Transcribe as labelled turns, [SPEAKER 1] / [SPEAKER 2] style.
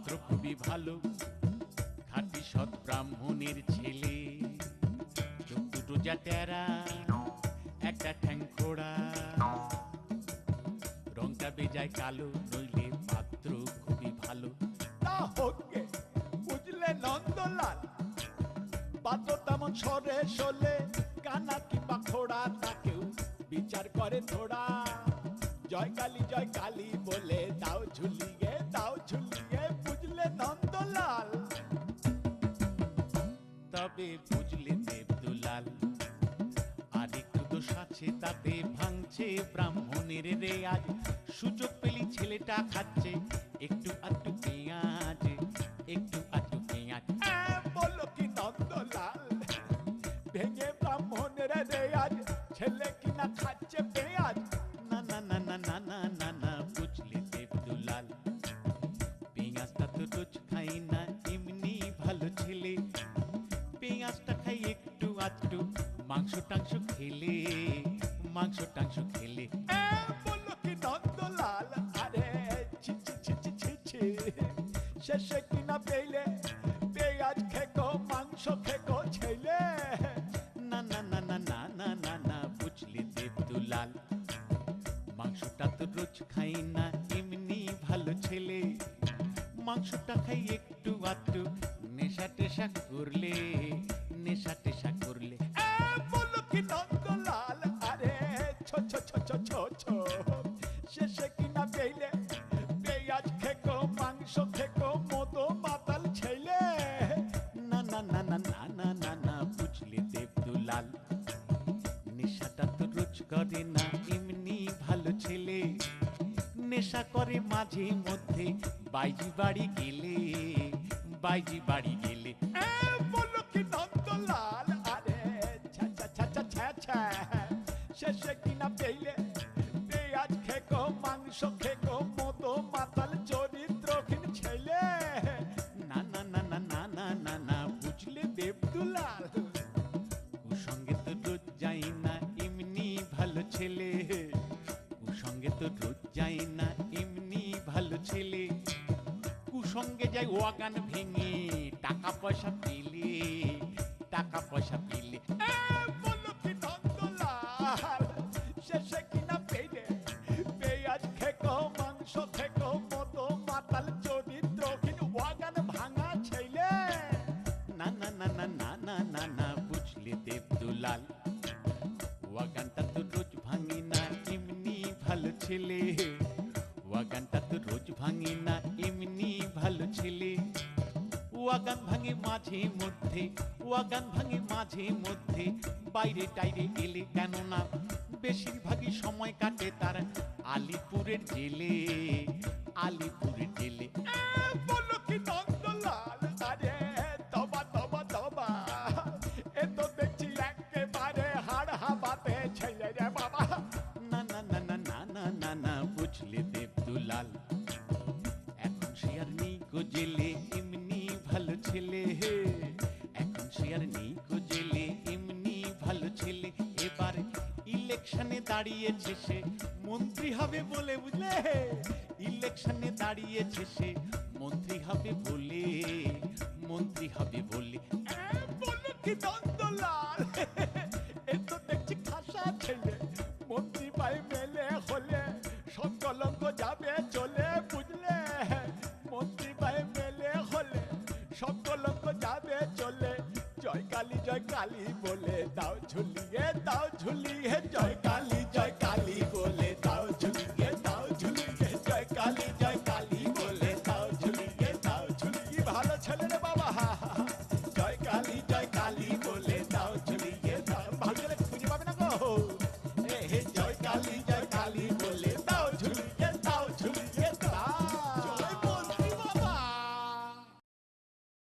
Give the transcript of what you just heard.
[SPEAKER 1] পাত্র খুবই ভালো, খাঁটি সৎ ব্রাহ্মণের ছেলে। চোখ দুটো যা টেরা, একটা ঠ্যাং খোড়া, রংটা বেজায় কালো, নইলে পাত্র খুবই ভালো।
[SPEAKER 2] তা হোকে বুঝলে নন্দলাল, পাত্র তেমন সরে শোলে, কানা কিংবা খোড়া তাকেও বিচার করে থোড়া। জয় কালী বলে দাও ঝুলিয়ে, দাও ঝুলিয়ে, বুঝলে নন্দলাল।
[SPEAKER 1] তবে বুঝলে দেবদুলাল, আর একটু দোষ আছে তাতে, ভাঙছে ব্রাহ্মণের রেয়াজ। সুযোগ পেলি ছেলেটা খাচ্ছে একটু আধটু পেঁয়াজ, একটু আধটু পেঁয়াজ।
[SPEAKER 2] বলো কি নন্দলাল, ভেঙে ব্রাহ্মণের রেয়াজ, ছেলে কিনা খাচ্ছে পেঁয়াজ।
[SPEAKER 1] না না না না না না না না, বুঝলে দেবদুলাল, পেঁয়াজটা তো রোজ খাই না, এমনি ভালো ছেলে। পেঁয়াজটা খাই একটু আধটু, মাংস টাংস খেলে, মাংস টাংস খেলে।
[SPEAKER 2] বলো কি নন্দলাল, আরে ছি ছি ছি ছি ছি ছি, শেষে কিনা পেলে পেঁয়াজ খেকো, মাংস খেকো ছেলে।
[SPEAKER 1] না না না না না না না না, বুঝলে দেবদুলাল, মাংসটা তো রোজ খাই না, এমনি ভালো ছেলে। মাংসটা খাই একটু আধটু, নেশা টেশা করলে, নেশা টেশা করলে।
[SPEAKER 2] বলো কি নন্দলাল, আরে ছো ছো ছো ছো ছো ছো, শেষে কিনা পেলে পেঁয়াজ খেকো, মাংস খেকো, মতো মাতাল ছেলে।
[SPEAKER 1] না না না না না না না না, বুঝলে দেবদুলাল, নেশাটা তো রোজ করে না, এমনি ভালো ছেলে। নেশা করে মাঝে মধ্যে, বাইজি বাড়ি গেলে, বাইজি বাড়ি গেলে।
[SPEAKER 2] বলো কি নন্দলাল, আরে ছ্যা ছ্যা ছ্যা ছ্যা ছ্যা ছ্যা, শেষে কিনা পেলে পেঁয়াজ খেকো, মাংস খেকো, মতো মাতাল চরিত্রহীন ছেলে।
[SPEAKER 1] না না না না না না না না, বুঝলে দেবদুলাল, কুসঙ্গে তো রোজ যাই না, এমনি ভালো ছেলে। কুসঙ্গে তো রোজ যাই না, এমনি ভালো ছেলে। কুসঙ্গে যাই ওয়াগান ভেঙে, টাকা পয়সা পেলে, টাকা পয়সা পেলে।
[SPEAKER 2] বলো কি নন্দলাল, শেষে কিনা পেলে পেঁয়াজ খেকো, মাংস খেকো, মতো মাতাল চরিত্রহীন ওয়াগান ভাঙা ছেলে।
[SPEAKER 1] না না না না না না না না, বুঝলে দেবদুলাল, ওয়াগানটা তো রোজ ভাঙি না, এমনি ভালো ছেলে। ওয়াগানটা তো রোজ ভাঙি না, এমনি ভালো ছেলে। ওয়াগান ভাঙে মাঝে মধ্যে, ওয়াগান ভাঙে মাঝে মধ্যে, বাইরে টাইরে গেলে। কেননা বেশিরভাগই সময় কাটে তার আলিপুরের জেলে, আলিপুরের জেলে।
[SPEAKER 2] বলো কি নন্দলাল, আরে তবা তবা তবা, এ তো দেখছি একেবারে হাড় হাবাতে ছেলে রে বাবা।
[SPEAKER 1] না না না না না না না না, বুঝলে দেবদুলাল, এখন সে আর নেই গো জেলে, এমনি ভালো ছেলে। এখন সে আর নেই গো জেলে, এমনি ভালো ছেলে। এবার ইলেকশনে দাঁড়িয়েছে সে, মন্ত্রী হবে বলে, বুঝলে, ইলেকশনে দাঁড়িয়েছে সে, মন্ত্রী হবে বলে, মন্ত্রী হবে বলে।
[SPEAKER 2] বলো কি নন্দলাল, এ তো দেখছি খাসা ছেলে, মন্ত্রী পাই মেলে হলে সব কলঙ্ক যাবে চলে, বুঝলে। মন্ত্রী পাই মেলে হলে সব কলঙ্ক যাবে চলে। জয় কালী বলে দাও ঝুলিয়ে, দাও ঝুলিয়ে, জয় কালী বলে